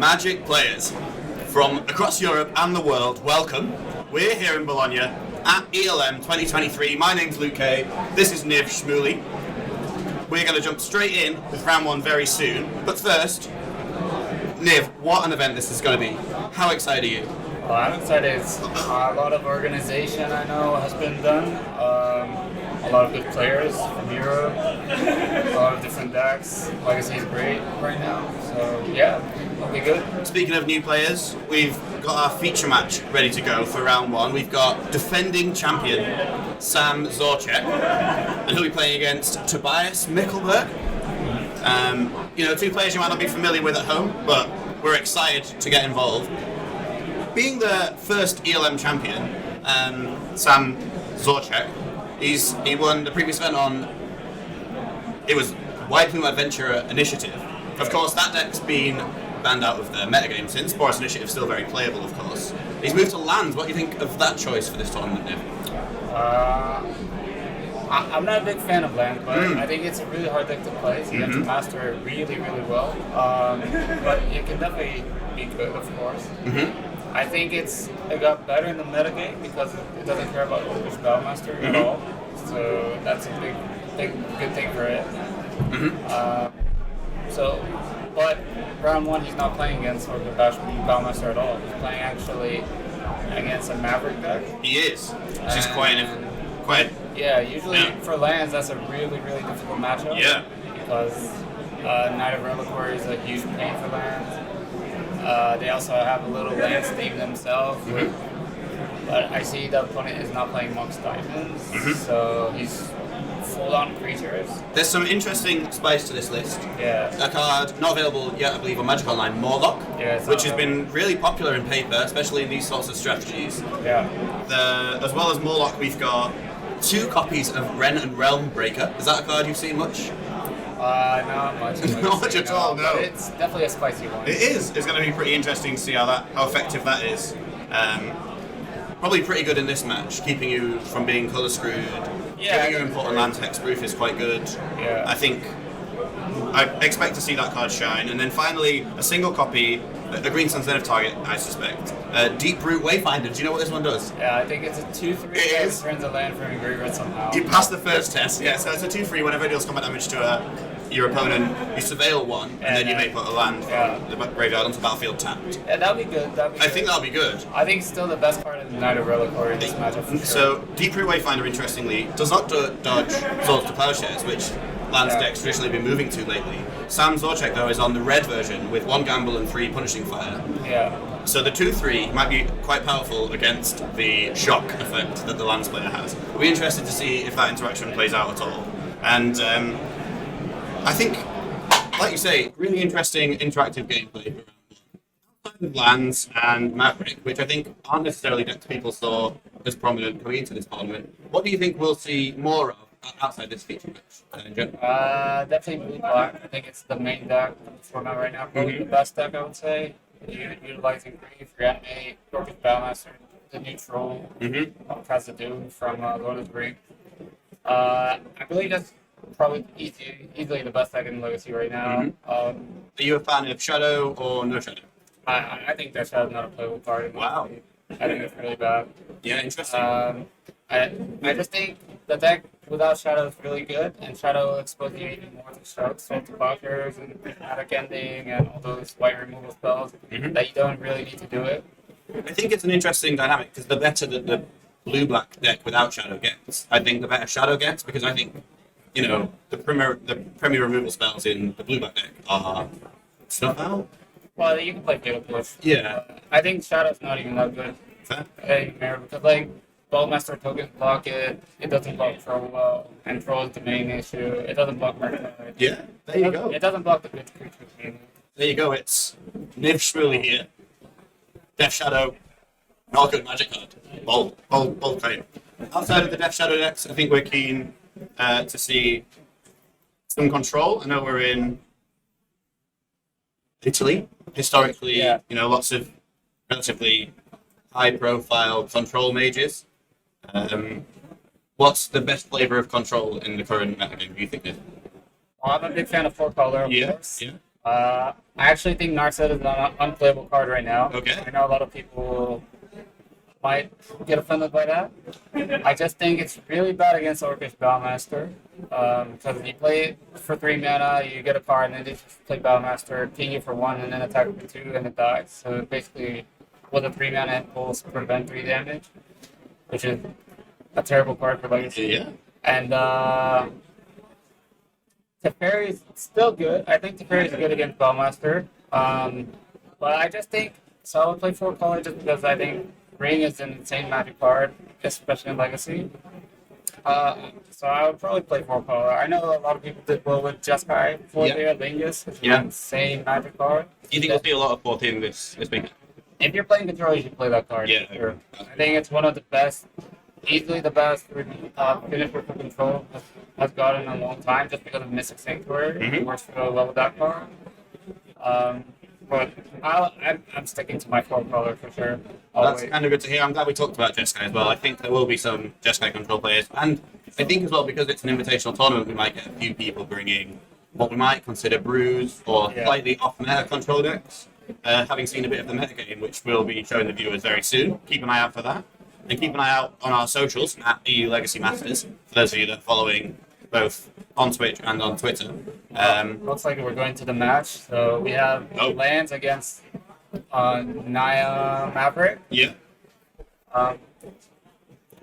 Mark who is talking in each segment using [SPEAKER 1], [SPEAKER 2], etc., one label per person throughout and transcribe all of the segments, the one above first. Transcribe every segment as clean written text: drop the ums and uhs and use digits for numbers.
[SPEAKER 1] Magic players from across Europe and the world, welcome. We're here in Bologna at ELM 2023. My name's Luke Kay. This is Niv Shmuley. We're going to jump straight in with round one very soon. But first, Niv, what an event this is going to be. How excited are you?
[SPEAKER 2] Well, I'm excited. It's a lot of organization I know has been done. A lot of good players from Europe. A lot of different decks. Legacy is great right now. So yeah, it'll be good.
[SPEAKER 1] Speaking of new players, we've got our feature match ready to go for round one. We've got defending champion Zahorcak, and he'll be playing against Tobias Mückelberg. Two players you might not be familiar with at home, but we're excited to get involved. Being the first ELM champion, Zahorcak, he won the previous event on, it was Wide Plume Adventurer Initiative. Of course, that deck's been banned out of the metagame since. Boris Initiative is still very playable, of course. He's moved to lands. What do you think of that choice for this tournament, Niv?
[SPEAKER 2] I'm not a big fan of land, but I think it's a really hard deck to play, so you have to master it really, really well. But it can definitely be good, of course. I think it got better in the metagame because it doesn't care about Ulrich Bowmaster at all. So that's a big good thing for it. But round one he's not playing against Ulrich Bowmaster at all. He's playing actually against a Maverick deck.
[SPEAKER 1] He is. Which is quite.
[SPEAKER 2] Yeah, usually for lands that's a really, really difficult matchup.
[SPEAKER 1] Yeah.
[SPEAKER 2] Because Knight of Reliquary is a huge pain for lands. They also have a little land theme themselves. But I see the opponent is not playing Monk's Diamonds, so he's full on creatures.
[SPEAKER 1] There's some interesting spice to this list.
[SPEAKER 2] Yeah.
[SPEAKER 1] A card not available yet, I believe, on Magic Online, Morlock, which has been really popular in paper, especially in these sorts of strategies.
[SPEAKER 2] Yeah.
[SPEAKER 1] As well as Morlock, we've got 2 copies of Wrenn and Realm Breaker. Is that a card you've seen much?
[SPEAKER 2] Not much.
[SPEAKER 1] Not much at all, no.
[SPEAKER 2] But it's definitely a spicy one.
[SPEAKER 1] It is. It's going to be pretty interesting to see how effective that is. Probably pretty good in this match, keeping you from being colour screwed.
[SPEAKER 2] Yeah,
[SPEAKER 1] giving you important land hexproof is quite good.
[SPEAKER 2] Yeah.
[SPEAKER 1] I expect to see that card shine. And then finally, a single copy, a Green Sun Zenith target, I suspect. Deep Root Wayfinder. Do you know what this one does?
[SPEAKER 2] Yeah, I think it's a 2/3 that turns a land from your graveyard somehow.
[SPEAKER 1] You pass the first test, yeah. So it's a 2/3 whenever it deals combat damage to your opponent. You surveil one, and then you may put a land from the graveyard onto the battlefield tapped.
[SPEAKER 2] Yeah, that'd be good.
[SPEAKER 1] I think that'll be good.
[SPEAKER 2] I think still the best part of the Knight of Reliquary in this matchup for sure.
[SPEAKER 1] So Deep Root Wayfinder, interestingly, does not dodge Swords to Plowshares, which lands decks traditionally been moving to lately. Zahorcak, though, is on the red version with 1 Gamble and 3 Punishing Fire.
[SPEAKER 2] Yeah.
[SPEAKER 1] So the 2/3 might be quite powerful against the shock effect that the lands player has. We'll be interested to see if that interaction plays out at all. And I think, like you say, really interesting interactive gameplay outside of lands and Maverick, which I think aren't necessarily decks people saw as prominent coming into this tournament. What do you think we'll see more of outside this feature match in general?
[SPEAKER 2] Definitely blue black. I think it's the main deck in the format right now. Probably the best deck, I would say. Utilizing green for Reanimate, Ulrich Bowmaster, the neutral, Khazad-dûm from Lord of the Rings. I believe that's probably easily the best deck in Legacy right now.
[SPEAKER 1] Are you a fan of Shadow or no Shadow?
[SPEAKER 2] I think that Shadow's not a playable card.
[SPEAKER 1] Wow.
[SPEAKER 2] I think it's really bad.
[SPEAKER 1] Yeah, interesting.
[SPEAKER 2] I just think the deck without Shadow is really good, and Shadow exposes you even more to strokes, to blockers, and Attic Ending, and all those white removal spells that you don't really need to do it.
[SPEAKER 1] I think it's an interesting dynamic, because the better that the blue-black deck without Shadow gets, I think the better Shadow gets, because I think, the premier removal spells in the blue-black deck are Snuff Out.
[SPEAKER 2] Well, you can play Fatal Push.
[SPEAKER 1] Yeah.
[SPEAKER 2] I think Shadow's not even that good.
[SPEAKER 1] Fair.
[SPEAKER 2] Because, Ballmaster tokens block it, it doesn't block Troll well, and Troll is the main issue, it doesn't block Murktide.
[SPEAKER 1] Yeah, there you go.
[SPEAKER 2] It doesn't block the good creatures mainly.
[SPEAKER 1] There you go, it's Niv Shmuley here. Death Shadow, not a good magic card. Bold claim. Outside of the Death Shadow decks, I think we're keen to see some control. I know we're in Italy, historically, lots of relatively high-profile control mages. What's the best flavor of control in the current metagame, do you think?
[SPEAKER 2] I'm a big fan of 4-color, of course.
[SPEAKER 1] Yeah.
[SPEAKER 2] I actually think Narset is an unplayable card right now.
[SPEAKER 1] Okay.
[SPEAKER 2] I know a lot of people might get offended by that. I just think it's really bad against Orcish Bowmaster. Because you play it for 3 mana, you get a card, and then you just play Bowmaster, ping you for 1, and then attack for 2, and it dies. So basically, with a 3 mana impulse, prevent 3 damage, which is a terrible card for Legacy.
[SPEAKER 1] Yeah.
[SPEAKER 2] And Teferi's still good. I think Teferi's good against Bowmaster. But I just think so I would play 4 color just because I think Ring is an insane magic card, especially in Legacy. So I would probably play 4 color. I know a lot of people did well with Jeskai for their Lingus. It's an insane magic card.
[SPEAKER 1] Do you think we'll see a lot of 14 this week?
[SPEAKER 2] If you're playing control, you should play that card.
[SPEAKER 1] Yeah.
[SPEAKER 2] Sure. I think it's one of the best, easily the best finisher for control has gotten in a long time just because of Mystic Sanctuary. It works really well with that card. But I'm sticking to my 4 color for sure.
[SPEAKER 1] That's kind of good to hear. I'm glad we talked about Jeskai as well. I think there will be some Jeskai control players. And I think as well, because it's an invitational tournament, we might get a few people bringing what we might consider brews or slightly off-meta control decks. Having seen a bit of the metagame, which we'll be showing the viewers very soon. Keep an eye out for that. And keep an eye out on our socials at EU Legacy Masters, for those of you that are following both on Twitch and on Twitter.
[SPEAKER 2] Looks like we're going to the match. So we have lands against Naya Maverick.
[SPEAKER 1] Yeah.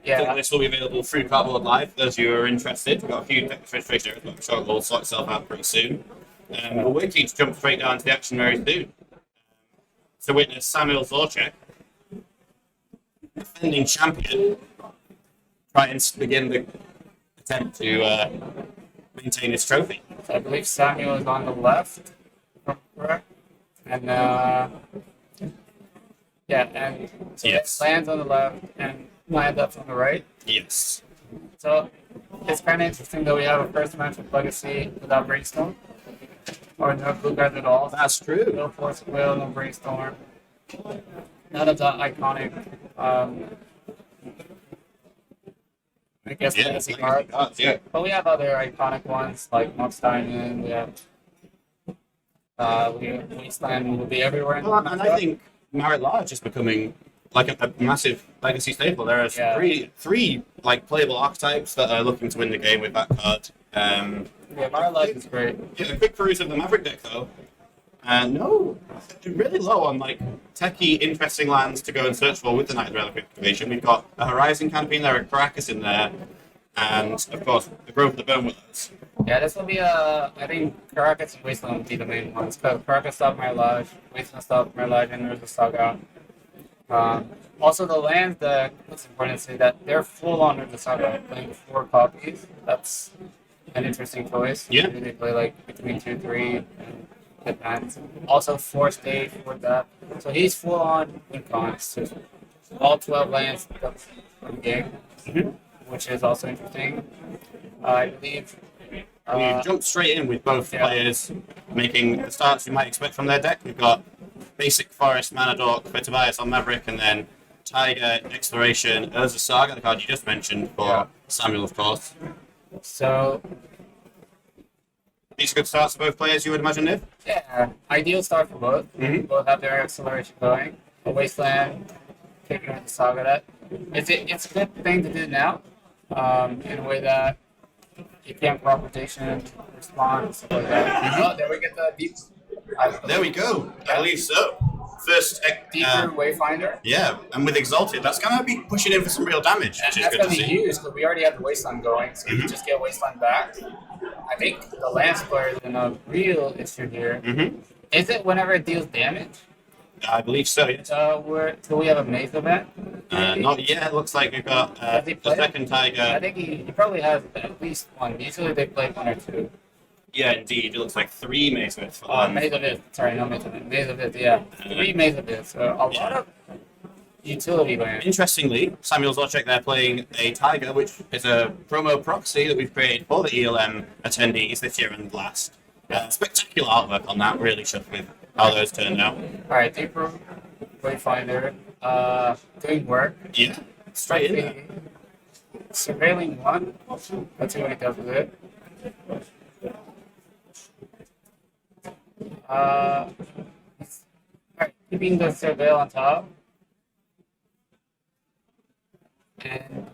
[SPEAKER 2] Yeah.
[SPEAKER 1] I think this will be available through Cardboard Live, for those of you who are interested. We've got a few registration areas, but I'm sure it will sort itself out pretty soon. We're waiting to jump straight down to the action very soon. To witness Samuel Zahorcak, defending champion, try and begin the attempt to maintain his trophy.
[SPEAKER 2] So I believe Samuel is on the left, if I'm correct. And and so lands on the left and lands up on the right.
[SPEAKER 1] Yes.
[SPEAKER 2] So it's kind of interesting that we have a first match with Legacy without Brainstorm. Or no blue guards at all.
[SPEAKER 1] That's true.
[SPEAKER 2] No Force of Will, no Brainstorm. None of the iconic, I guess, legacy cards. But we have other iconic ones like Mox Diamond. We have Wasteland will be everywhere.
[SPEAKER 1] Well, and I think Marit Large is becoming like a massive legacy staple. There are three like playable archetypes that are looking to win the game with that card.
[SPEAKER 2] Marit Large is great.
[SPEAKER 1] Yeah, a quick peruse of the Maverick deck though. No, really low on like techie, interesting lands to go and search for with the Night of the Relic Activation. We've got a Horizon Canopy in there, a Caracas in there, and of course the Grove of the Bone Willows.
[SPEAKER 2] Yeah, this will be I think Caracas and Wasteland will be the main ones. Because Caracas stop Marilage, Wasteland stop Marilage, and there's the Saga. Also, the lands that it's important to say that they're full on with the Saga, playing 4 copies. That's an interesting choice.
[SPEAKER 1] Yeah.
[SPEAKER 2] Maybe they play like between 2, 3, and depends. Also, 4 stage for that. So he's full on in cons. So all 12 lands from the game, which is also interesting. I believe.
[SPEAKER 1] We jumped straight in with both players making the starts you might expect from their deck. We've got basic Forest, Mana Dork for Tobias on Maverick, and then Tiger, Exploration, Urza Saga, the card you just mentioned for Samuel, of course.
[SPEAKER 2] So
[SPEAKER 1] these are good starts for both players, you would imagine, Niv?
[SPEAKER 2] yeah, ideal start for both. Both have their acceleration going. A Wasteland, taking out the Saga. That it's a good thing to do now, in a way that you can't rotation, respond, stuff like that. Oh, there we get the deep.
[SPEAKER 1] There we go. I believe so. First,
[SPEAKER 2] Deeper Wayfinder.
[SPEAKER 1] yeah, and with Exalted, that's going to be pushing in for some real damage, which is
[SPEAKER 2] That's
[SPEAKER 1] good
[SPEAKER 2] going
[SPEAKER 1] to
[SPEAKER 2] to be
[SPEAKER 1] see.
[SPEAKER 2] huge because we already have the Wasteland going, so you just get Wasteland back. I think the Lance player is in a real issue here. Is it whenever it deals damage?
[SPEAKER 1] I believe so, yes.
[SPEAKER 2] Do we have a Maze event?
[SPEAKER 1] Not yet. It looks like we've got the second Tiger.
[SPEAKER 2] I think he probably has at least one. Usually they play 1 or 2.
[SPEAKER 1] Yeah, indeed. It looks like 3 Mazemiths.
[SPEAKER 2] Maze of It. Sorry, not Maze of It. Maze of It, yeah. 3 Maze of It. So a lot of utility land.
[SPEAKER 1] Interestingly, Samuel Zahorcak there playing a Tiger, which is a promo proxy that we've created for the ELM attendees this year and last. Spectacular artwork on that, really shocked with how those turned out.
[SPEAKER 2] Alright, Deeper Wayfinder. Doing work.
[SPEAKER 1] Yeah, straight in there.
[SPEAKER 2] Surveilling 1. Let's see what he does with it. Uh, Alright, keeping the surveil on top. And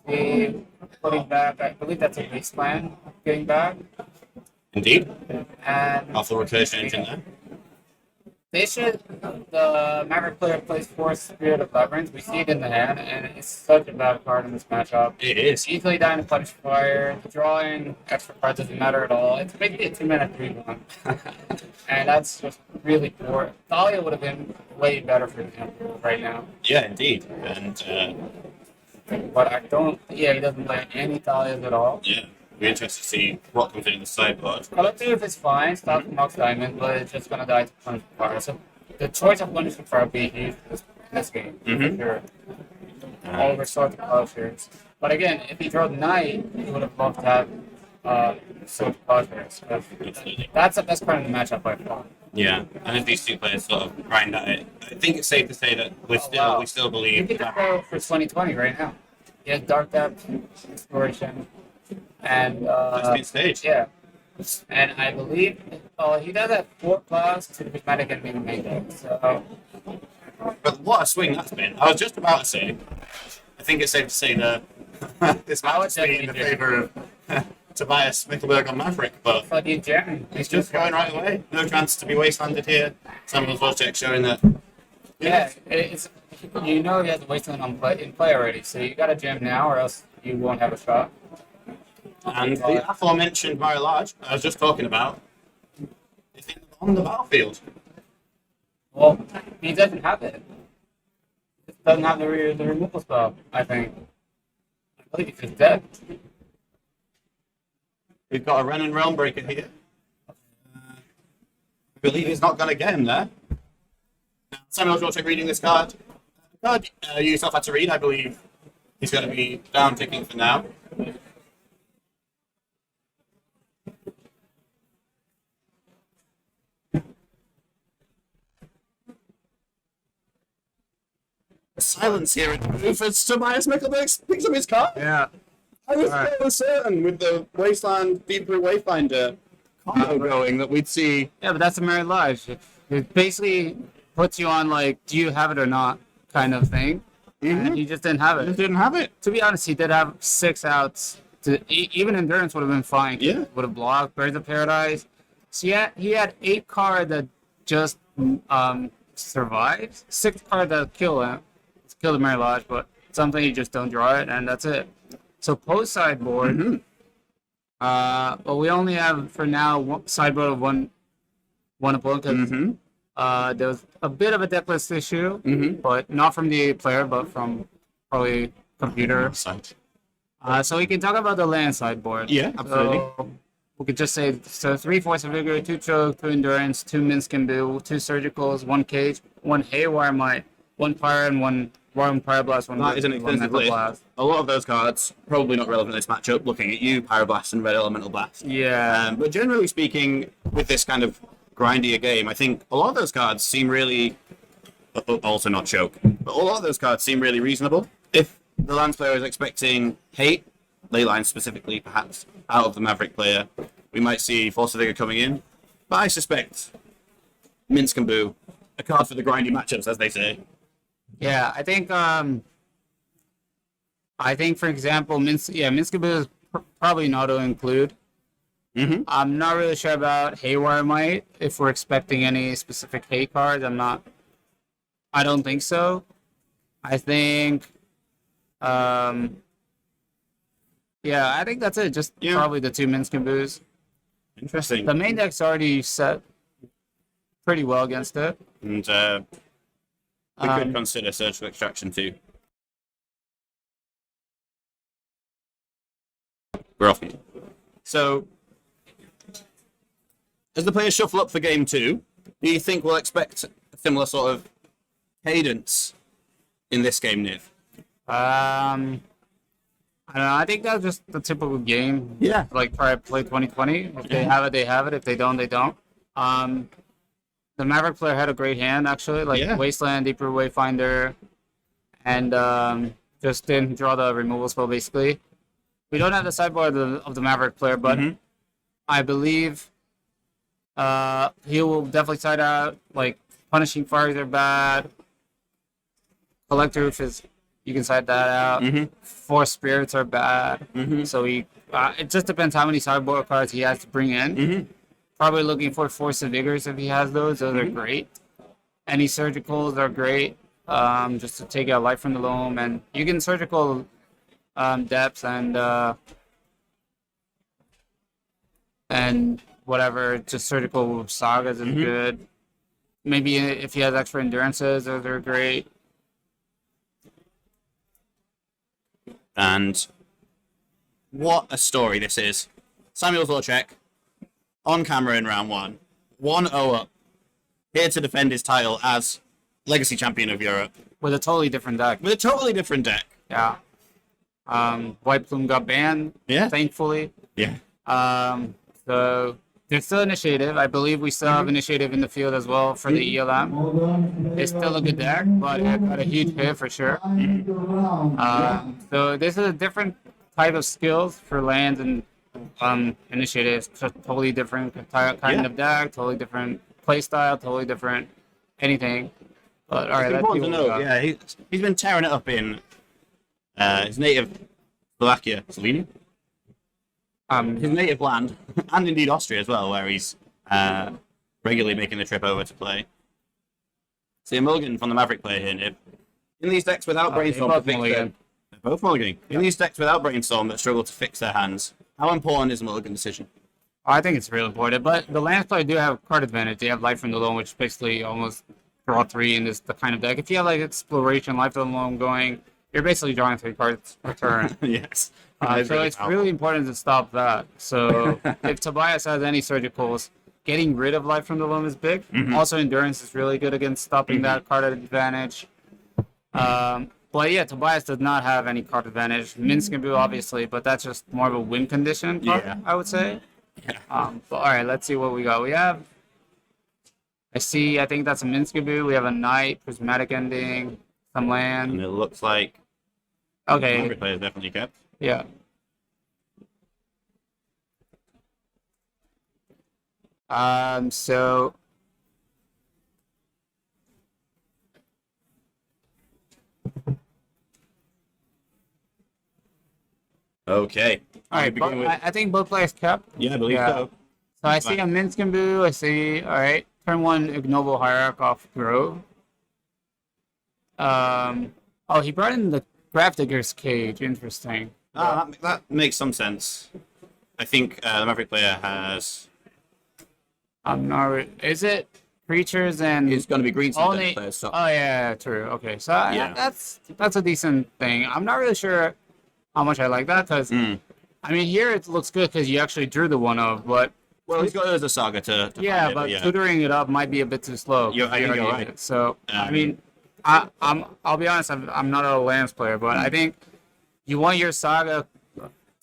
[SPEAKER 2] see, putting back, I believe that's a base plan, getting back.
[SPEAKER 1] Indeed.
[SPEAKER 2] And
[SPEAKER 1] Alpha recursion engine there.
[SPEAKER 2] they should, the Maverick player plays for Spirit of Labyrinth. We see it in the hand, and it's such a bad card in this matchup.
[SPEAKER 1] It is.
[SPEAKER 2] Easily dying to Punish Fire. Drawing extra cards doesn't matter at all. It's basically a 2-mana 3-1. And that's just really poor. Thalia would have been way better for example right now.
[SPEAKER 1] Yeah, indeed. And
[SPEAKER 2] But I don't, yeah, he doesn't play any Thalias at all.
[SPEAKER 1] yeah, we're interested to see what comes in the sideboard.
[SPEAKER 2] Color 2 if it's fine, stop Mox Diamond, but it's just gonna die to Punish Fire. So the choice of Punish Fire would be huge in this game.
[SPEAKER 1] Mhm.
[SPEAKER 2] For sure. All resort to Plowshares. But again, if he drew Knight, he would have loved to have Sword to Plowshares.
[SPEAKER 1] Absolutely.
[SPEAKER 2] That's the best card in the matchup by far.
[SPEAKER 1] Yeah, and if these two players sort of grind at it, I think it's safe to say that we still
[SPEAKER 2] You
[SPEAKER 1] believe
[SPEAKER 2] can
[SPEAKER 1] that.
[SPEAKER 2] go for 2020 right now. He has Dark Depth, Exploration, and
[SPEAKER 1] That's been staged.
[SPEAKER 2] yeah. And I believe he does have 4 claws to the prismatic and being main deck. So
[SPEAKER 1] But what a swing that's been. I was just about to say, I think it's safe to say that this match is in the favour of Tobias Mückelberg on Maverick, but
[SPEAKER 2] for the gem,
[SPEAKER 1] it's just going right away. No chance to be wastelanded here. Zahorcak showing that.
[SPEAKER 2] yeah, it's you know he has a wasteland in play already, so you got to gem now, or else you won't have a shot.
[SPEAKER 1] And the aforementioned Large I was just talking about is on the battlefield.
[SPEAKER 2] Well, he doesn't have it. He doesn't have the removal spell. I think. I believe he's dead.
[SPEAKER 1] We've got a Renin Realmbreaker here. I believe he's not going to get him there. Samuel Zahorcak reading this card. Card you yourself had to read, I believe. He's going to be down ticking for now. Silence here as Tobias Mückelberg picks up his card.
[SPEAKER 2] Yeah.
[SPEAKER 1] I was fairly certain with the Wasteland Deep Blue Wayfinder combo going that we'd see.
[SPEAKER 2] Yeah, but that's a Married Life. It basically puts you on like, do you have it or not kind of thing. And he just didn't have it.
[SPEAKER 1] Just didn't have it.
[SPEAKER 2] To be honest, he did have 6 outs. Even Endurance would have been fine.
[SPEAKER 1] Yeah.
[SPEAKER 2] Would have blocked Birds of Paradise. So he had 8 cards that just survived. 6 cards that kill him. Kill the Married Lodge, but something you just don't draw it, and that's it. So post sideboard, but we only have for now sideboard of one opponent because there was a bit of a deck list issue, but not from the player, but from probably computer. So we can talk about the land sideboard.
[SPEAKER 1] Yeah, absolutely.
[SPEAKER 2] So we could just say 3 Force of Vigor, 2 Choke, 2 Endurance, 2 Minsk and Bill, 2 Surgicals, 1 Cage, 1 Haywire Might, 1 Fire, and 1 Pyroblast.
[SPEAKER 1] That is an extensive list. A lot of those cards probably not relevant in this matchup. Looking at you, Pyroblast and Red Elemental Blast.
[SPEAKER 2] Yeah.
[SPEAKER 1] But generally speaking, with this kind of grindier game, I think a lot of those cards seem really, also not choke, but a lot of those cards seem really reasonable. If the Lance player is expecting hate, Leyline specifically, perhaps out of the Maverick player, we might see Force of Vigor coming in. But I suspect Minsk and Boo, a card for the grindy matchups, as they say.
[SPEAKER 2] Yeah, I think for example, Minsk and Boo is probably not to include. I'm not really sure about Haywire Might, if we're expecting any specific hate cards. I don't think so. I think, I think that's it. Just probably the 2 Minsk and Boos.
[SPEAKER 1] Interesting.
[SPEAKER 2] The main deck's already set pretty well against it.
[SPEAKER 1] And we could consider Surgical Extraction too. We're off. So, as the players shuffle up for game 2, do you think we'll expect a similar sort of cadence in this game, Niv?
[SPEAKER 2] I don't know. I think that's just the typical game.
[SPEAKER 1] Yeah.
[SPEAKER 2] Like try to play 2020. If they have it, they have it. If they don't, they don't. The Maverick player had a great hand actually, like Wasteland, Deeper Wayfinder, and just didn't draw the removal spell basically. We don't have the sideboard of the Maverick player, but I believe He will definitely side out. Like punishing fires are bad. Collector Roof is you can side that out. Force spirits are bad. So it just depends how many sideboard cards he has to bring in. Probably looking for Force of Vigors if he has those. Those are great. Any surgicals are great. Just to take out life from the loam, and you can surgical depths and whatever. Just surgical sagas is good. Maybe if he has extra endurances, those are great.
[SPEAKER 1] And what a story this is. Samuel Zahorcak on camera in round 1, 1-0 up, here to defend his title as Legacy Champion of Europe.
[SPEAKER 2] With a totally different deck.
[SPEAKER 1] Yeah.
[SPEAKER 2] White Plume got banned, thankfully.
[SPEAKER 1] Yeah.
[SPEAKER 2] So there's still initiative. I believe we still have initiative in the field as well for the ELM. It's still a good deck, but it got a huge hit for sure. So this is a different type of skills for lands and initiatives. Just totally different kind of deck, totally different play style, totally different anything. But all right,
[SPEAKER 1] it's important to know. Yeah, he's been tearing it up in his native Slovakia, Slovenia. His native land, and indeed Austria as well, where he's regularly making the trip over to play. See a mulligan from the Maverick player here, Nib. In these decks without Brainstorm to fix they're both mulliganing. In these decks without Brainstorm that struggle to fix their hands, how important is a mulligan decision?
[SPEAKER 2] I think it's real important, but the lands player do have card advantage. They have Life from the Loam, which is basically almost draw 3 in the kind of deck. If you have like Exploration, Life from the Loam going, you're basically drawing 3 cards per turn.
[SPEAKER 1] Yes.
[SPEAKER 2] So it's really important to stop that. So if Tobias has any surgicals, getting rid of Life from the Loam is big. Also, Endurance is really good against stopping that card advantage. But yeah, Tobias does not have any card advantage. Minskaboo, obviously, but that's just more of a win condition card, I would say.
[SPEAKER 1] Yeah.
[SPEAKER 2] But all right, let's see what we got. We have, I think that's a Minskaboo. We have a Knight, Prismatic Ending, some land.
[SPEAKER 1] And it looks like
[SPEAKER 2] okay.
[SPEAKER 1] the player is definitely kept.
[SPEAKER 2] Yeah. So
[SPEAKER 1] okay.
[SPEAKER 2] All right, I think both players kept.
[SPEAKER 1] Yeah, I believe so.
[SPEAKER 2] So I see a Minskaboo. I see. All right, turn 1 Ignoble Hierarch off Grove. Oh, he brought in the Gravedigger's Cage. Interesting.
[SPEAKER 1] That makes some sense. I think the Maverick player has.
[SPEAKER 2] Is it creatures and?
[SPEAKER 1] It's going to be green.
[SPEAKER 2] Only. Oh yeah, true. Okay, so that's a decent thing. I'm not really sure how much I like that because I mean here it looks good because you actually drew the 1/of, but.
[SPEAKER 1] Well, he's got Urza Saga to
[SPEAKER 2] but tutoring it up might be a bit too slow.
[SPEAKER 1] You're right.
[SPEAKER 2] So I mean, I'll be honest. I'm not a lands player, but I think you want your Saga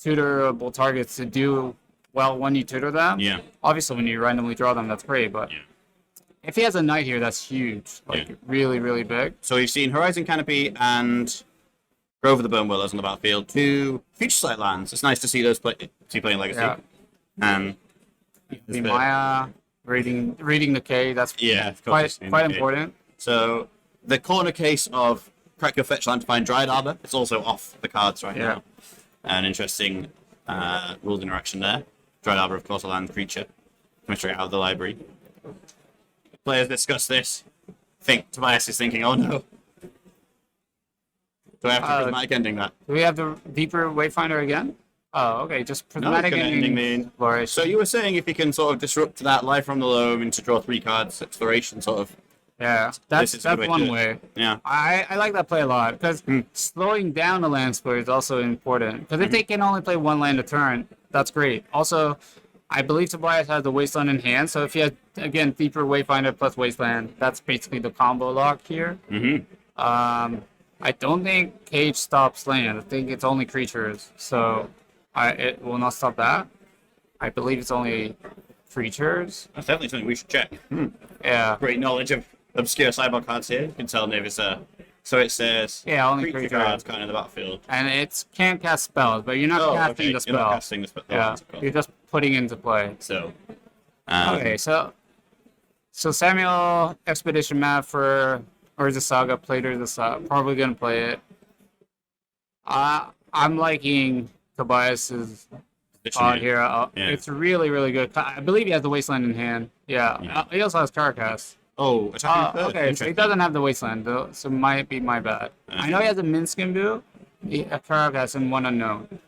[SPEAKER 2] tutorable targets to do well when you tutor them.
[SPEAKER 1] Yeah.
[SPEAKER 2] Obviously, when you randomly draw them, that's great. But if he has a Knight here, that's huge. Really, really big.
[SPEAKER 1] So we've seen Horizon Canopy and Grove of the Bone Willows on the battlefield. 2 Future Sight lands. It's nice to see those playing Legacy.
[SPEAKER 2] Yeah. The Maya reading the K. That's quite important.
[SPEAKER 1] So the corner case of crack your fetch land to find Dryad Arbor. It's also off the cards right now. An interesting rules interaction there. Dryad Arbor, of course, a land creature. Coming straight out of the library. Players discuss this. Tobias is thinking, oh no. Do I have to Prismatic Ending that?
[SPEAKER 2] Do we have the Deeper Wayfinder again? Oh, okay. Just Prismatic Ending.
[SPEAKER 1] So you were saying if you can sort of disrupt that Life from the Loam into draw 3 cards, Exploration sort of.
[SPEAKER 2] Yeah, that's one way.
[SPEAKER 1] Yeah,
[SPEAKER 2] I like that play a lot because slowing down the land square is also important. Because if they can only play 1 land a turn, that's great. Also, I believe Tobias has the Wasteland in hand, so if he has again Deeper Wayfinder plus Wasteland, that's basically the combo lock here. I don't think Cage stops land. I think it's only creatures, so it will not stop that. I believe it's only creatures.
[SPEAKER 1] That's definitely something we should check.
[SPEAKER 2] Yeah.
[SPEAKER 1] Great knowledge of obscure sideboard cards here. You can tell Niv is so it says
[SPEAKER 2] only
[SPEAKER 1] creature cards kind of in the battlefield.
[SPEAKER 2] And it can't cast spells, but you're not casting the spell.
[SPEAKER 1] You're not casting the spell.
[SPEAKER 2] Yeah, you're just putting into play.
[SPEAKER 1] So
[SPEAKER 2] Okay, so Samuel Expedition map for Urza Saga, played Urza Saga, probably gonna play it. I'm liking Tobias's here. It's really, really good. I believe he has the Wasteland in hand. Yeah. He also has Carcass.
[SPEAKER 1] Oh,
[SPEAKER 2] okay, so he doesn't have the Wasteland, though, so might be my bad. I know he has a Minskin Boo, a Carcass, and one unknown.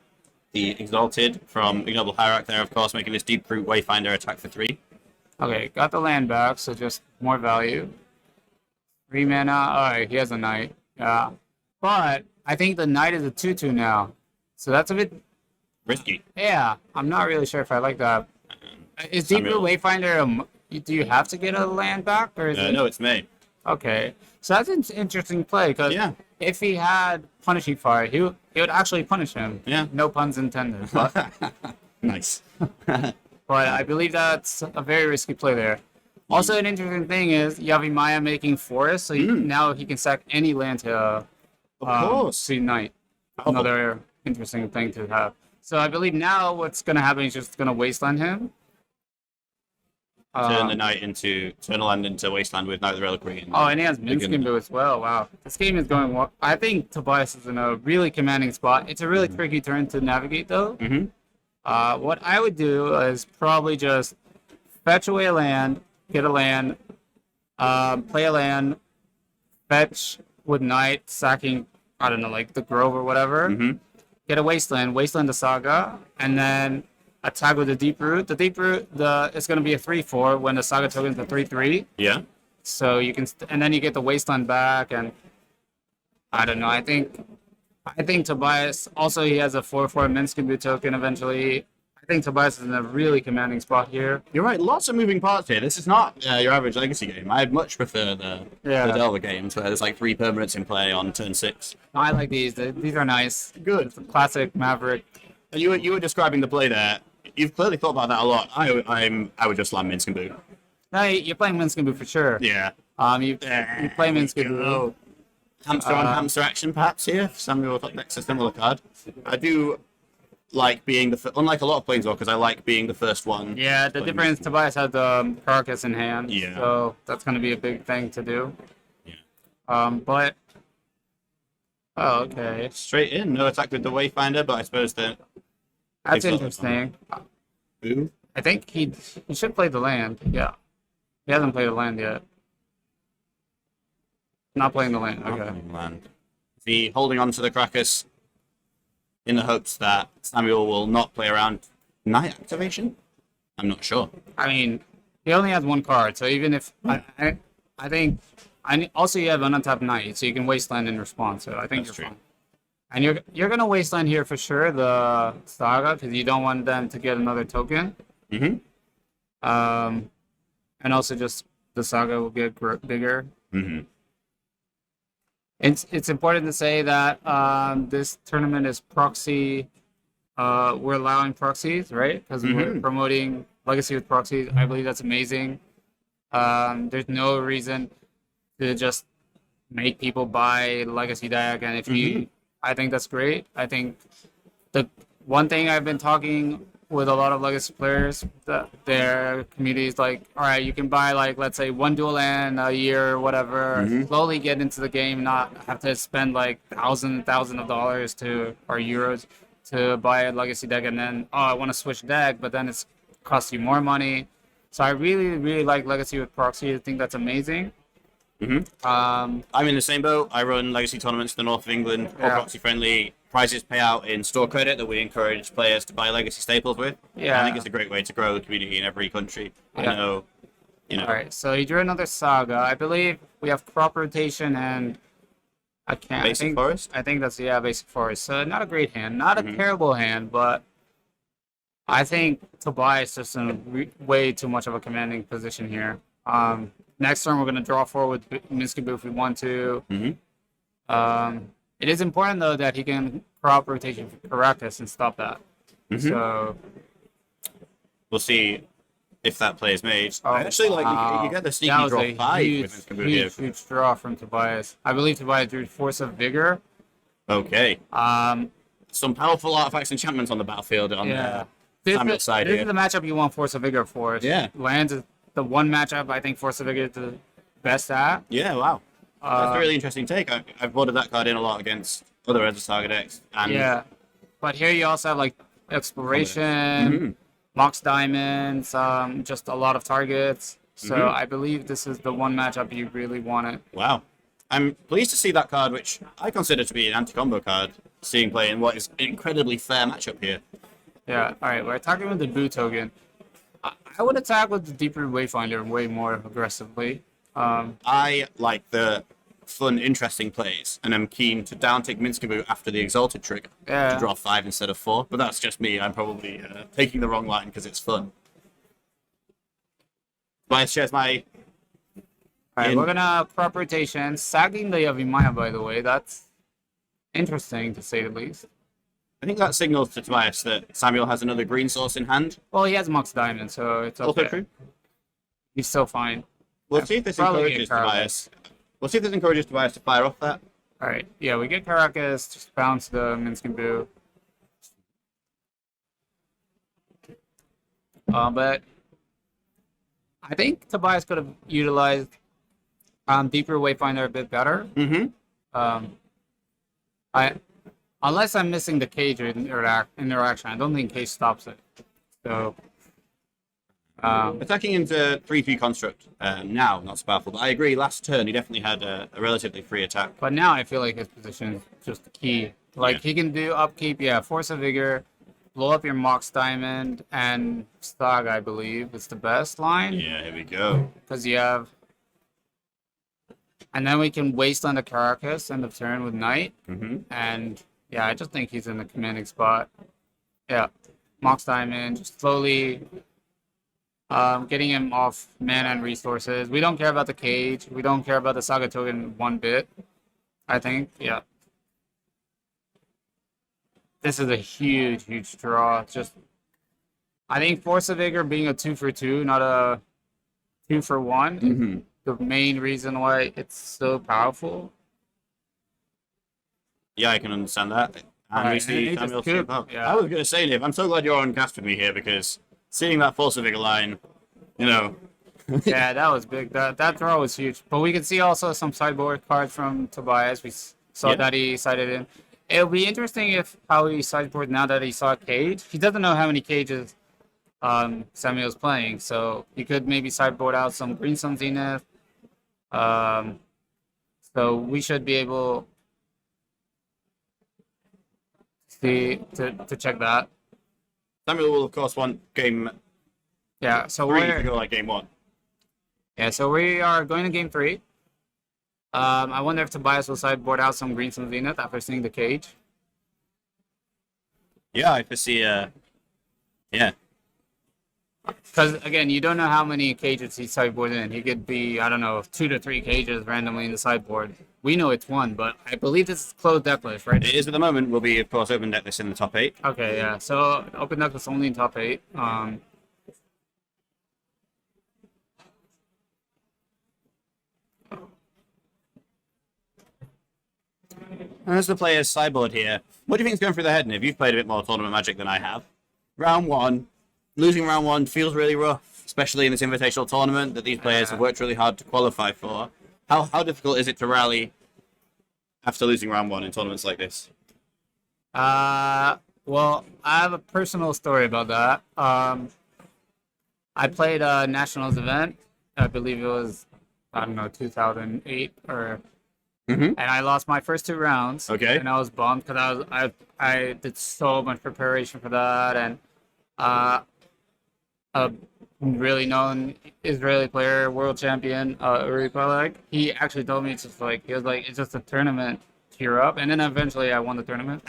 [SPEAKER 1] The Exalted from Ignoble Hierarch there, of course, making this Deep Root Wayfinder attack for 3.
[SPEAKER 2] Okay, got the land back, so just more value. 3 mana. Alright, he has a Knight. Yeah. But I think the Knight is a 2/2 now. So that's a bit
[SPEAKER 1] risky.
[SPEAKER 2] Yeah, I'm not really sure if I like that. Is Deep Root Wayfinder do you have to get a land back, or is it?
[SPEAKER 1] No, it's May.
[SPEAKER 2] Okay, so that's an interesting play, because if he had Punishing Fire, he would actually punish him.
[SPEAKER 1] Yeah.
[SPEAKER 2] No puns intended. But,
[SPEAKER 1] nice.
[SPEAKER 2] but I believe that's a very risky play there. Also, an interesting thing is Yavimaya making Forest, so now he can sack any land to Knight. Another interesting thing to have. So I believe now what's going to happen is just going to Wasteland him.
[SPEAKER 1] Turn the Knight into land into Wasteland with Knight of the Reliquary.
[SPEAKER 2] And he has Minskin Boo as well. Wow, this game is going well. I think Tobias is in a really commanding spot. It's a really tricky turn to navigate, though. What I would do is probably just fetch away a land, get a land, play a land, fetch with Knight, sacking, I don't know, like the Grove or whatever. Get a Wasteland to Saga, and then attack with the Deep Root. The Deep Root, it's going to be a 3/4 when the Saga token's a 3/3.
[SPEAKER 1] Yeah.
[SPEAKER 2] So you can, and then you get the Wasteland back, and I don't know. I think Tobias also he has a 4/4 Minskin Boo token eventually. I think Tobias is in a really commanding spot here.
[SPEAKER 1] You're right. Lots of moving parts here. This is not your average Legacy game. I much prefer the Delver games where there's like 3 permanents in play on turn 6.
[SPEAKER 2] I like these. These are nice.
[SPEAKER 1] Good.
[SPEAKER 2] It's a classic Maverick.
[SPEAKER 1] And you were describing the play there. You've clearly thought about that a lot. I would just land Minskin Boo.
[SPEAKER 2] No, you're playing Minskin Boo for sure.
[SPEAKER 1] Yeah.
[SPEAKER 2] You play Minskin Boo.
[SPEAKER 1] Hamster on hamster action perhaps here. Samuel next to similar card. I do like being unlike a lot of Planeswalkers, I like being the first one.
[SPEAKER 2] Yeah, the difference, Tobias had the Carcass in hand.
[SPEAKER 1] Yeah.
[SPEAKER 2] So that's going to be a big thing to do.
[SPEAKER 1] Yeah.
[SPEAKER 2] But... Oh, okay.
[SPEAKER 1] Straight in. No attack with the Wayfinder, but I suppose that...
[SPEAKER 2] That's interesting.
[SPEAKER 1] Boo?
[SPEAKER 2] I think he should play the land. Yeah. He hasn't played the land yet. Not playing the land. Okay.
[SPEAKER 1] Land. Is he holding on to the Krakus in the hopes that Samuel will not play around Night activation? I'm not sure.
[SPEAKER 2] I mean, he only has 1 card, so even if... I think... Also, you have an untapped Knight, so you can Wasteland in response, so I think you're fine. And you're going to Wasteland here for sure, the Saga, because you don't want them to get another token. And also just the Saga will get bigger. It's important to say that this tournament is proxy. We're allowing proxies, right? Because we're promoting Legacy with proxies. I believe that's amazing. There's no reason to just make people buy Legacy deck, and if you, I think that's great. I think the one thing I've been talking with a lot of Legacy players, that their community is like, all right, you can buy like, let's say 1 dual land a year or whatever, slowly get into the game, not have to spend like thousands of dollars or euros to buy a Legacy deck, and then, oh, I want to switch deck, but then it's costs you more money. So I really like Legacy with proxy. I think that's amazing.
[SPEAKER 1] I'm in the same boat. I run Legacy tournaments in the north of England, all proxy friendly. Prizes pay out in store credit that we encourage players to buy Legacy staples with. I think it's a great way to grow the community in every country. I know,
[SPEAKER 2] All right, so he drew another Saga. I believe we have crop rotation and
[SPEAKER 1] Basic Forest.
[SPEAKER 2] I think that's Basic Forest. So not a great hand, not a terrible hand, but I think Tobias is in way too much of a commanding position here. Next turn we're gonna draw 4 with Minskin Boo if we want to. It is important, though, that he can crop rotation for Caracas and stop that. So
[SPEAKER 1] we'll see if that play is made. I actually like you get the sneaky draw 5 with Minskin Boo here.
[SPEAKER 2] Huge draw from Tobias. I believe Tobias drew Force of Vigor.
[SPEAKER 1] Okay. Some powerful artifacts and enchantments on the battlefield on Samuel's side
[SPEAKER 2] this
[SPEAKER 1] here.
[SPEAKER 2] is the matchup you want Force of Vigor for.
[SPEAKER 1] Yeah.
[SPEAKER 2] Lands is the one matchup I think Force of Vigor is the best at.
[SPEAKER 1] Yeah, wow. That's a really interesting take. I've voted that card in a lot against other Red Target decks. And
[SPEAKER 2] Yeah. But here you also have like Exploration, Mox Diamonds, just a lot of targets. So I believe this is the one matchup you really want it.
[SPEAKER 1] Wow. I'm pleased to see that card, which I consider to be an anti-combo card, seeing play in what is an incredibly fair matchup here.
[SPEAKER 2] Yeah, alright, we're attacking with the Boo token. I would attack with the Deeper Wayfinder way more aggressively.
[SPEAKER 1] I like the fun, interesting plays, and I'm keen to downtick Minskaboo after the Exalted trigger to draw 5 instead of 4, but that's just me. I'm probably taking the wrong line because it's fun. Tobias shares my...
[SPEAKER 2] Alright, we're gonna crop rotation, sagging the Yavimaya, by the way. That's interesting, to say the least.
[SPEAKER 1] I think that signals to Tobias that Samuel has another green source in hand.
[SPEAKER 2] Well, he has Mox Diamond, so it's okay.
[SPEAKER 1] Also true.
[SPEAKER 2] He's still fine.
[SPEAKER 1] We'll see if this encourages Tobias. We'll see if this encourages Tobias to fire off that.
[SPEAKER 2] Alright, yeah, we get Caracas, just bounce the Minskaboo. But I think Tobias could have utilized Deeper Wayfinder a bit better. Unless I'm missing the cage interaction, I don't think cage stops it. So
[SPEAKER 1] attacking into 3-3 construct now, not so powerful. But I agree, last turn he definitely had a relatively free attack.
[SPEAKER 2] But now I feel like his position is just the key. Like he can do upkeep, Force of Vigor, blow up your Mox Diamond, and Stog, I believe, is the best line.
[SPEAKER 1] Yeah, here we go.
[SPEAKER 2] Because you have... And then we can Wasteland the Caracas end of turn with Knight. And yeah, I just think he's in the commanding spot. Yeah, Mox Diamond, just slowly getting him off mana and resources. We don't care about the cage. We don't care about the Saga token one bit, I think. Yeah. This is a huge, huge draw. Just, I think Force of Vigor being a 2-for-2, not a 2-for-1. The main reason why it's so powerful.
[SPEAKER 1] Yeah, I can understand that. And we see Samuel skip up.
[SPEAKER 2] Yeah.
[SPEAKER 1] I was going to say, Niv, I'm so glad you're on cast with me here because seeing that Force of Vigor line, you know.
[SPEAKER 2] Yeah, that was big. That draw was huge. But we can see also some sideboard cards from Tobias. We saw that he sided in. It'll be interesting if how he sideboard now that he saw Cage. He doesn't know how many cages Samuel's playing, so he could maybe sideboard out some Green Sun Zenith. So we should be able to check that.
[SPEAKER 1] Samuel will, of course, want game
[SPEAKER 2] 3 to
[SPEAKER 1] go like game 1.
[SPEAKER 2] Yeah, so we are going to game 3. I wonder if Tobias will sideboard out some Green Sun Zenith after seeing the cage.
[SPEAKER 1] Yeah, I foresee, yeah.
[SPEAKER 2] Because, again, you don't know how many cages he sideboarded in. He could be, I don't know, 2 to 3 cages randomly in the sideboard. We know it's 1, but I believe this is closed deck list, right?
[SPEAKER 1] It is at the moment. Will be, of course, open deck list in the top 8.
[SPEAKER 2] Okay, yeah. So, open deck list only in top 8.
[SPEAKER 1] As the player's sideboard here, what do you think is going through their head, Niv? You've played a bit more Tournament Magic than I have. Round 1, losing round 1 feels really rough, especially in this invitational tournament that these players have worked really hard to qualify for. How difficult is it to rally after losing round 1 in tournaments like this?
[SPEAKER 2] Well, I have a personal story about that. I played a Nationals event. I believe it was, I don't know, 2008 or... And I lost my first 2 rounds.
[SPEAKER 1] Okay.
[SPEAKER 2] And I was bummed because I did so much preparation for that, and a really known Israeli player, world champion, Uri Palek, he actually told me he was like, it's just a tournament, cheer up, and then eventually I won the tournament.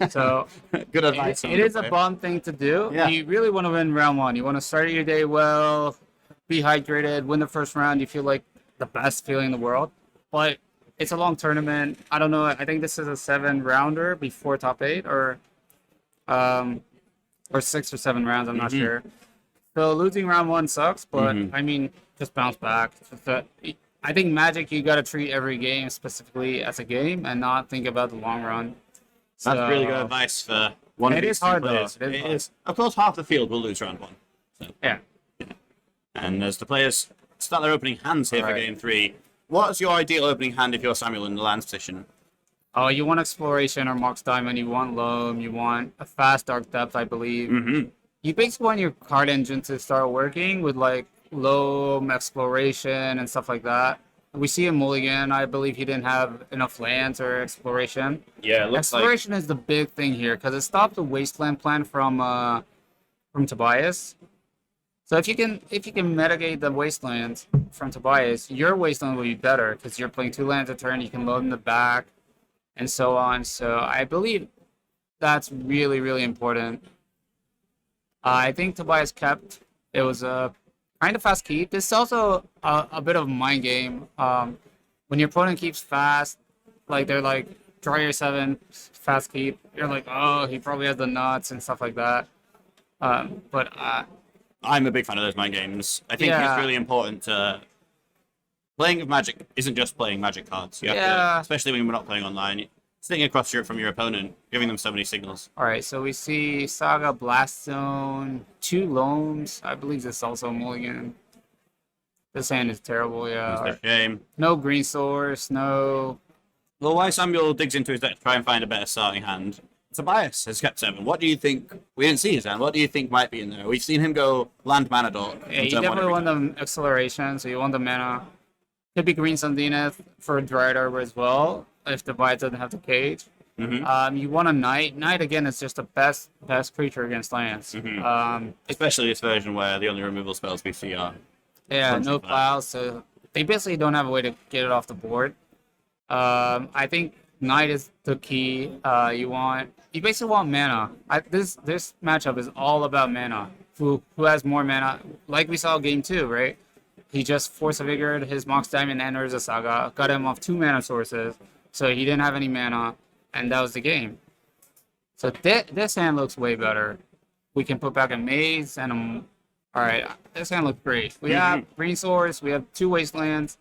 [SPEAKER 2] So
[SPEAKER 1] good advice.
[SPEAKER 2] It is a bum thing to do.
[SPEAKER 1] Yeah.
[SPEAKER 2] You really want to win round 1. You want to start your day well, be hydrated, win the first round. You feel like the best feeling in the world, but it's a long tournament. I don't know. I think this is a 7-rounder before top 8, or 6 or 7 rounds. I'm not sure. So losing round 1 sucks, but I mean, just bounce back. I think Magic, you got to treat every game specifically as a game and not think about the long run.
[SPEAKER 1] That's really good advice for one
[SPEAKER 2] It
[SPEAKER 1] of these
[SPEAKER 2] is hard,
[SPEAKER 1] two
[SPEAKER 2] though.
[SPEAKER 1] players.
[SPEAKER 2] It is hard.
[SPEAKER 1] Of course, half the field will lose round one. So,
[SPEAKER 2] Yeah.
[SPEAKER 1] and as the players start their opening hands here for
[SPEAKER 2] Alright.
[SPEAKER 1] game 3, what's your ideal opening hand if you're Samuel in the lands position?
[SPEAKER 2] Oh, you want Exploration or Mox Diamond, you want Loam, you want a fast Dark Depth, I believe.
[SPEAKER 1] Mm-hmm.
[SPEAKER 2] You basically want your card engine to start working with like Loam, Exploration, and stuff like that. We see in Mulligan, I believe he didn't have enough lands or Exploration.
[SPEAKER 1] Yeah, it looks like...
[SPEAKER 2] Exploration is the big thing here because it stopped the Wasteland plan from Tobias. So if you can mitigate the Wasteland from Tobias, your Wasteland will be better because you're playing 2 lands a turn. You can load in the back, and so on. So I believe that's really, really important. I think Tobias kept. It was a kind of fast keep. This is also a bit of a mind game. When your opponent keeps fast, like they're like, draw your 7, fast keep. You're like, oh, he probably has the nuts and stuff like that. But
[SPEAKER 1] I'm a big fan of those mind games. I think it's really important to... Playing with Magic isn't just playing Magic cards. You have to, especially when we're not playing online. Sitting across Europe from your opponent, giving them so many signals.
[SPEAKER 2] Alright, so we see Saga, Blast Zone, 2 Loams. I believe this is also a Mulligan. This hand is terrible, yeah.
[SPEAKER 1] It's a shame.
[SPEAKER 2] No green source, no...
[SPEAKER 1] Well, while Samuel digs into his deck to try and find a better starting hand, Tobias has kept 7. What do you think? We didn't see his hand. What do you think might be in there? We've seen him go land mana dork.
[SPEAKER 2] Yeah, you definitely want the acceleration, so you want the mana. Could be Green Sun Zenith for Dryad Arbor as well, if Tobias doesn't have the cage.
[SPEAKER 1] Mm-hmm.
[SPEAKER 2] You want a Knight. Knight, again, is just the best creature against lands.
[SPEAKER 1] Mm-hmm. Especially this version where the only removal spells we see are...
[SPEAKER 2] Yeah, no plows, so they basically don't have a way to get it off the board. I think Knight is the key. You basically want mana. This matchup is all about mana. Who has more mana? Like we saw game 2, right? He just Force of Vigor, his Mox Diamond and Urza Saga, got him off 2 mana sources, so he didn't have any mana, and that was the game. So this hand looks way better. We can put back a Maze and a... Alright, this hand looks great. We have Green Source, we have 2 Wastelands,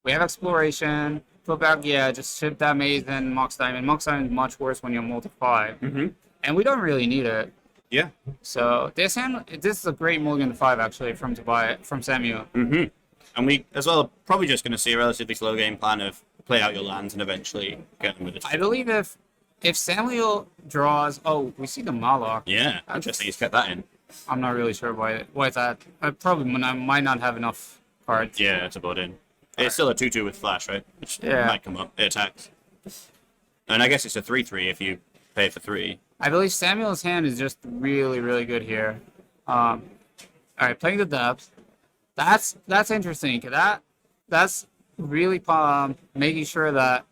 [SPEAKER 2] we have Exploration, put back, just ship that Maze and Mox Diamond. Mox Diamond is much worse when you're multi-5. And we don't really need it.
[SPEAKER 1] Yeah.
[SPEAKER 2] So this is a great mulligan to 5 actually from Samuel.
[SPEAKER 1] And we as well are probably just going to see a relatively slow game plan of play out your lands and eventually get them with it.
[SPEAKER 2] I believe if Samuel draws, we see the Malok.
[SPEAKER 1] Yeah, interesting. He's kept that in.
[SPEAKER 2] I'm not really sure why it's that. I probably might not have enough cards.
[SPEAKER 1] Yeah, it's about in. It's still a 2/2 with flash, right? Which might come up. It attacks. And I guess it's a 3/3 if you pay for 3.
[SPEAKER 2] I believe Samuel's hand is just really, really good here. Alright, playing the depth. That's interesting. That's really making sure that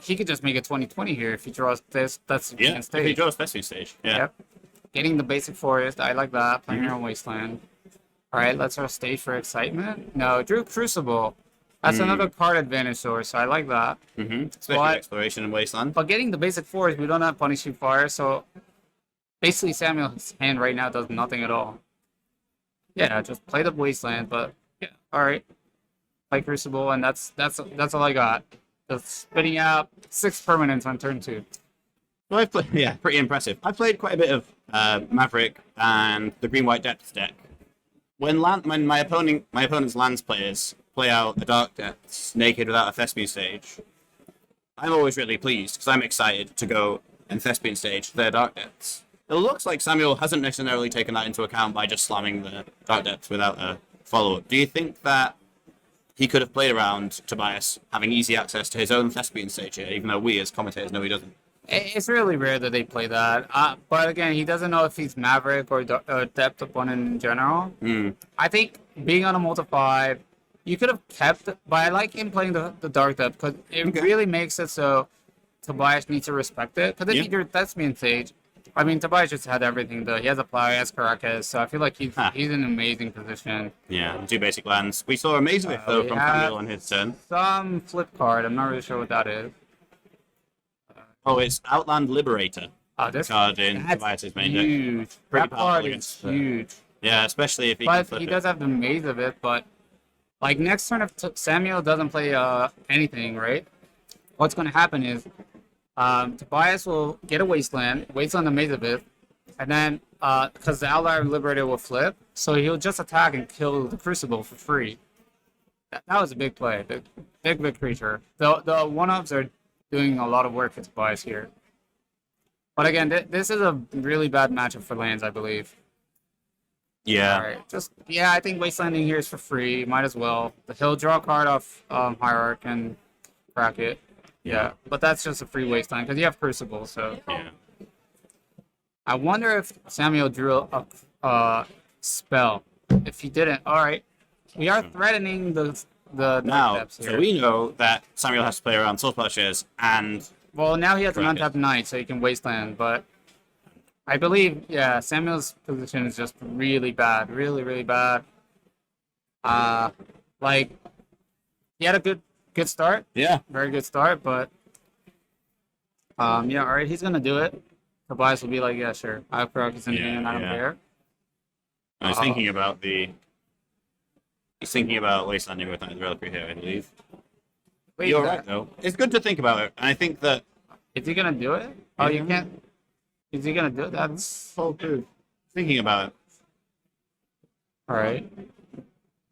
[SPEAKER 2] he could just make a 20/20 here if he draws this. That's
[SPEAKER 1] if he draws Thespian Stage. Yeah.
[SPEAKER 2] Yep. Getting the basic forest, I like that. Playing your own wasteland. Alright, let's our stage for excitement. No, drew Crucible. That's another card advantage source, so I like that.
[SPEAKER 1] Especially Exploration and Wasteland.
[SPEAKER 2] But getting the basic forest, we don't have Punishing Fire, so basically Samuel's hand right now does nothing at all. Yeah, just play the Wasteland, but yeah, alright. Play Crucible, and that's all I got. Just spitting out 6 permanents on turn 2.
[SPEAKER 1] Well, I've played, pretty impressive. I've played quite a bit of Maverick and the Green-White Depths deck. When my opponent's lands players play out the Dark Depths naked without a Thespian Stage, I'm always really pleased because I'm excited to go and Thespian Stage their Dark Depths. It looks like Samuel hasn't necessarily taken that into account by just slamming the Dark Depths without a follow-up. Do you think that he could have played around Tobias having easy access to his own Thespian Stage here, even though we as commentators know he doesn't?
[SPEAKER 2] It's really rare that they play that. But again, he doesn't know if he's Maverick or Depth opponent in general. I think being on a multi-5, you could have kept... But I like him playing the Dark Depth because it really makes it so Tobias needs to respect it. Because if you're Thespian Stage, I mean, Tobias just had everything. He has a plow, he has Caracas, so I feel like he's in an amazing position.
[SPEAKER 1] Yeah, 2 basic lands. We saw a Maze Whiff, though, from Samuel on his turn.
[SPEAKER 2] Some flip card. I'm not really sure what that is.
[SPEAKER 1] Oh, it's Outland Liberator.
[SPEAKER 2] This
[SPEAKER 1] card in Tobias's main
[SPEAKER 2] huge.
[SPEAKER 1] deck. Pretty
[SPEAKER 2] That card
[SPEAKER 1] powerful
[SPEAKER 2] is huge.
[SPEAKER 1] Yeah, especially if he can
[SPEAKER 2] But
[SPEAKER 1] flip
[SPEAKER 2] he
[SPEAKER 1] it.
[SPEAKER 2] does have the Maze of it, but like next turn if Samuel doesn't play anything, right? What's going to happen is Tobias will get a wasteland, waits on the maze of it, and then because the Outlier Liberator will flip, so he'll just attack and kill the Crucible for free. That was a big play, big creature. The one-ups are doing a lot of work for Tobias here. But again, this is a really bad matchup for lands, I believe.
[SPEAKER 1] Yeah.
[SPEAKER 2] All right, I think wastelanding here is for free. Might as well. He'll draw a card off Hierarch and crack it. Yeah, but that's just a free wasteland because you have Crucible. So
[SPEAKER 1] Yeah.
[SPEAKER 2] I wonder if Samuel drew a spell. If he didn't, all right. We are threatening the
[SPEAKER 1] Now,
[SPEAKER 2] steps here.
[SPEAKER 1] so we know that Samuel has to play around Soul Plowshares and
[SPEAKER 2] Well, now he has an
[SPEAKER 1] Bracket.
[SPEAKER 2] untapped Knight, so he can wasteland. But I believe, yeah, Samuel's position is just really bad, really bad. Like he had a good start,
[SPEAKER 1] yeah.
[SPEAKER 2] very good start, but yeah, all right, he's gonna do it. Tobias will be like, yeah, sure, I have Krakus in hand, I don't care.
[SPEAKER 1] And he's thinking about wastelanding with Knight of the Reliquary here, I believe.
[SPEAKER 2] Wait,
[SPEAKER 1] You're right though. It's good to think about it, and I think that
[SPEAKER 2] is he gonna do it? Oh, you can't. Is he gonna do it? That's so good.
[SPEAKER 1] thinking about it.
[SPEAKER 2] All right.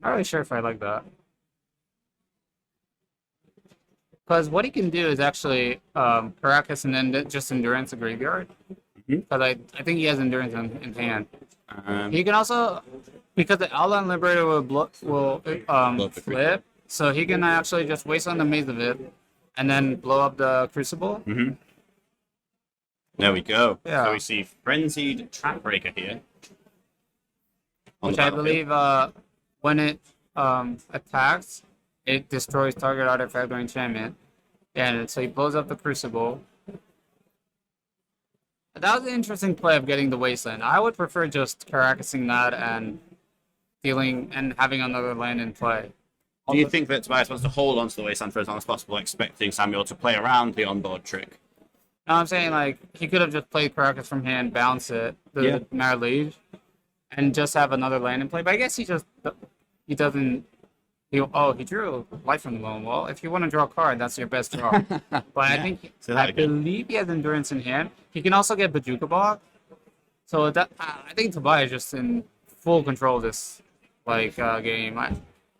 [SPEAKER 2] Not really sure if I like that. Because what he can do is actually Caracas and then just Endurance a graveyard. Because I think he has Endurance in hand. He can also, because the Outland Liberator will flip, so he can actually just waste on the Maze of it and then blow up the Crucible.
[SPEAKER 1] There we go.
[SPEAKER 2] Yeah.
[SPEAKER 1] So we see Frenzied Trapbreaker here.
[SPEAKER 2] Which I believe when it attacks, it destroys target artifact or enchantment. And so he blows up the Crucible. That was an interesting play of getting the Wasteland. I would prefer just Caracasing that and dealing and having another land in play.
[SPEAKER 1] Do you think that Tobias wants to hold onto the Wasteland for as long as possible, expecting Samuel to play around the onboard trick?
[SPEAKER 2] No, I'm saying like he could have just played Caracas from hand, bounce it, the Mare Liege, and just have another land in play. But I guess he doesn't. He drew Life from the Loam. Well, if you want to draw a card, that's your best draw. But I believe he has Endurance in hand. He can also get Bajuka Bog. So I think Tobias is just in full control of this game.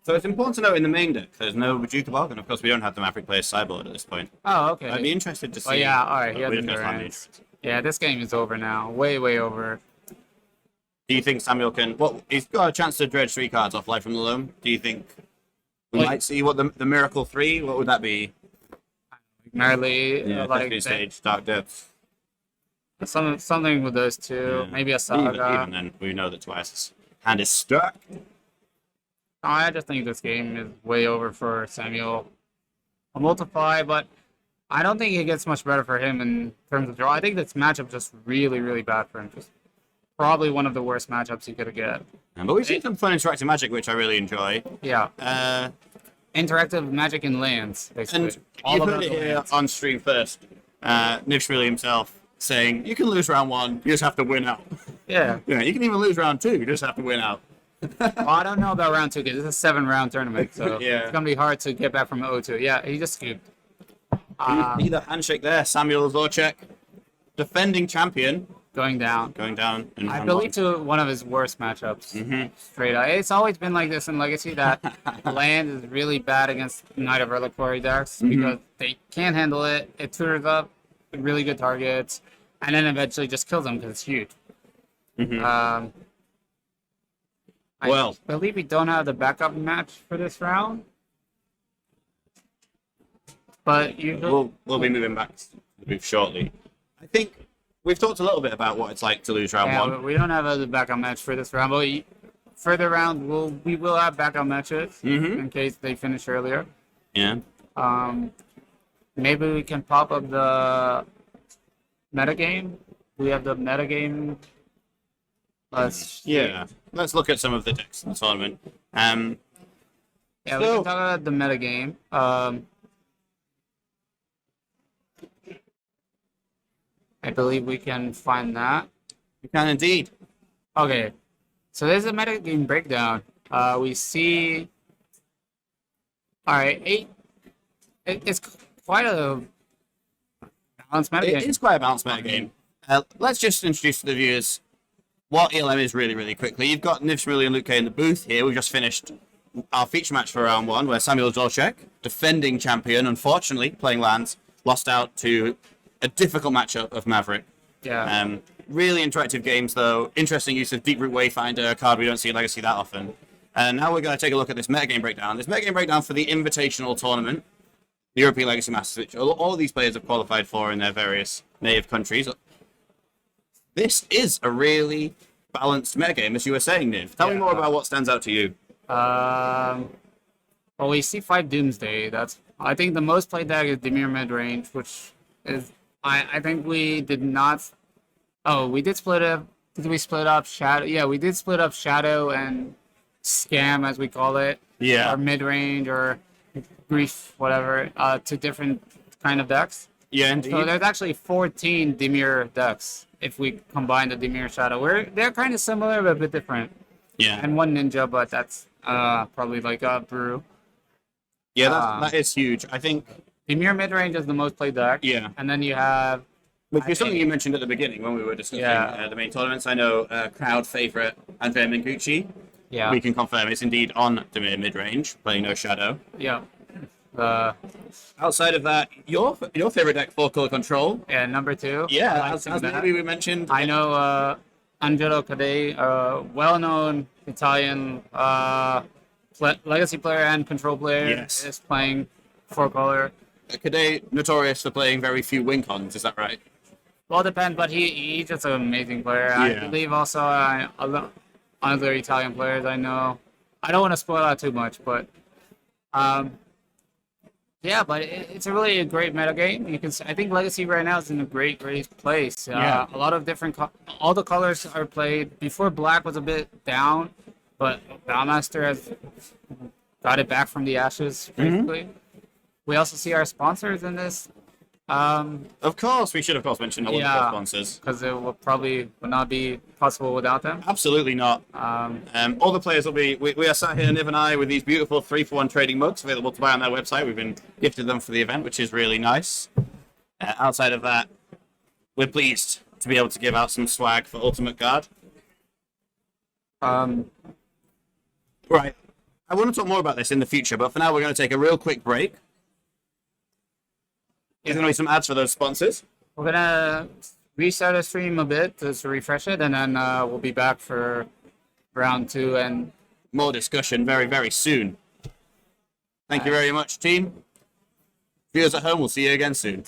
[SPEAKER 1] So it's important to note in the main deck, there's no Bajuka Bog, and of course we don't have the Maverick player's sideboard at this point.
[SPEAKER 2] Oh, okay.
[SPEAKER 1] I'd be interested to see.
[SPEAKER 2] Oh yeah, all right. He has
[SPEAKER 1] Wizards
[SPEAKER 2] Endurance. Yeah, this game is over now. Way over.
[SPEAKER 1] Do you think Samuel can? Well, he's got a chance to dredge 3 cards off Life from the Loam. Do you think we might see what the Miracle 3? What would that be?
[SPEAKER 2] Merely,
[SPEAKER 1] Stage, Dark Depths.
[SPEAKER 2] Something with those two. Maybe a Saga.
[SPEAKER 1] Even then, we know that Tobias' hand is stuck.
[SPEAKER 2] I just think this game is way over for Samuel. A multiply, but I don't think it gets much better for him in terms of draw. I think this matchup just really bad for him. Just probably one of the worst matchups he could get.
[SPEAKER 1] But we've seen some fun interactive Magic, which I really enjoy.
[SPEAKER 2] Yeah. Interactive Magic in lands, basically.
[SPEAKER 1] And you heard it here on stream first. Nishvili himself saying, you can lose round 1, you just have to win out.
[SPEAKER 2] Yeah.
[SPEAKER 1] You can even lose round 2, you just have to win out.
[SPEAKER 2] Well, I don't know about round 2 because it's a 7-round tournament, so
[SPEAKER 1] Yeah.
[SPEAKER 2] it's going to be hard to get back from 0-2. Yeah, he just scooped.
[SPEAKER 1] Either handshake there, Samuel Zahorcak, defending champion,
[SPEAKER 2] going down.
[SPEAKER 1] In
[SPEAKER 2] I
[SPEAKER 1] round
[SPEAKER 2] believe
[SPEAKER 1] 1.
[SPEAKER 2] to one of his worst matchups. Straight up. It's always been like this in Legacy that land is really bad against Knight of Reliquary decks because they can't handle it. It tutors up really good targets and then eventually just kills them because it's huge. I believe we don't have the backup match for this round. But
[SPEAKER 1] we'll be moving back shortly. I think we've talked a little bit about what it's like to lose round 1.
[SPEAKER 2] We don't have a backup match for this round, but further round we will have backup matches in case they finish earlier.
[SPEAKER 1] Yeah.
[SPEAKER 2] Maybe we can pop up the metagame. We have the metagame. Let's
[SPEAKER 1] look at some of the decks in the tournament.
[SPEAKER 2] We can talk about the metagame. I believe we can find that.
[SPEAKER 1] We can indeed.
[SPEAKER 2] Okay, so there's a metagame breakdown. We see. All right, 8. It's quite a balanced
[SPEAKER 1] It
[SPEAKER 2] metagame.
[SPEAKER 1] is quite a balanced metagame. Let's just introduce to the viewers what ELM is really, really quickly. You've got Niv Shmuley and Luke Kay in the booth here. We've just finished our feature match for round 1, where Samuel Zahorcak, defending champion, unfortunately, playing lands, lost out to a difficult matchup of Maverick.
[SPEAKER 2] Yeah.
[SPEAKER 1] Really interactive games, though. Interesting use of Deep Root Wayfinder, a card we don't see in Legacy that often. And now we're going to take a look at this metagame breakdown. This metagame breakdown for the Invitational Tournament, the European Legacy Masters, which all of these players have qualified for in their various native countries. This is a really balanced metagame, as you were saying, Niv. Tell me more about what stands out to you.
[SPEAKER 2] Well, we see 5 Doomsday. I think the most played deck is Dimir Midrange, which is I think we did not. Oh, we did split up. Did we split up Shadow? Yeah, we did split up Shadow and Scam, as we call it.
[SPEAKER 1] Yeah.
[SPEAKER 2] Or Midrange or Grief, whatever, to different kind of decks.
[SPEAKER 1] Yeah, indeed.
[SPEAKER 2] So there's actually 14 Dimir decks if we combine the Dimir Shadow. They're kind of similar but a bit different.
[SPEAKER 1] Yeah.
[SPEAKER 2] And 1 Ninja, but that's probably like a brew.
[SPEAKER 1] Yeah, that is huge. I think
[SPEAKER 2] Dimir Midrange is the most played deck.
[SPEAKER 1] Yeah.
[SPEAKER 2] And then you have...
[SPEAKER 1] Which is something you mentioned at the beginning when we were discussing the main tournaments. I know crowd favourite Andrea Mingucci.
[SPEAKER 2] Yeah.
[SPEAKER 1] We can confirm it's indeed on Dimir mid-range, playing no Shadow.
[SPEAKER 2] Yeah.
[SPEAKER 1] Outside of that, your favourite deck, 4-color control.
[SPEAKER 2] Yeah, number 2.
[SPEAKER 1] Yeah, as maybe we mentioned.
[SPEAKER 2] I know Angelo Cadei, a well-known Italian Legacy player and control player, is playing 4-color.
[SPEAKER 1] Cadei, notorious for playing very few win cons, is that right?
[SPEAKER 2] Well, it depends, but he's just an amazing player.
[SPEAKER 1] Yeah.
[SPEAKER 2] I believe also other Italian players I know. I don't want to spoil out too much, but yeah, but it's a really great metagame. I think Legacy right now is in a great place. A lot of different, all the colors are played. Before Black was a bit down, but Bowmaster has got it back from the ashes, basically. We also see our sponsors in this.
[SPEAKER 1] Of course, we should of course mention all of our sponsors.
[SPEAKER 2] Because it would not be possible without them.
[SPEAKER 1] Absolutely not. All the players will be. We are sat here, Niv and I, with these beautiful 3-for-1 trading mugs available to buy on their website. We've been gifted them for the event, which is really nice. Outside of that, we're pleased to be able to give out some swag for Ultimate Guard. Right. I want to talk more about this in the future, but for now, we're going to take a real quick break. There's going to be some ads for those sponsors.
[SPEAKER 2] We're going to restart the stream a bit to refresh it, and then we'll be back for round 2 and
[SPEAKER 1] more discussion very, very soon. Thank you very much, team. Viewers at home, we'll see you again soon.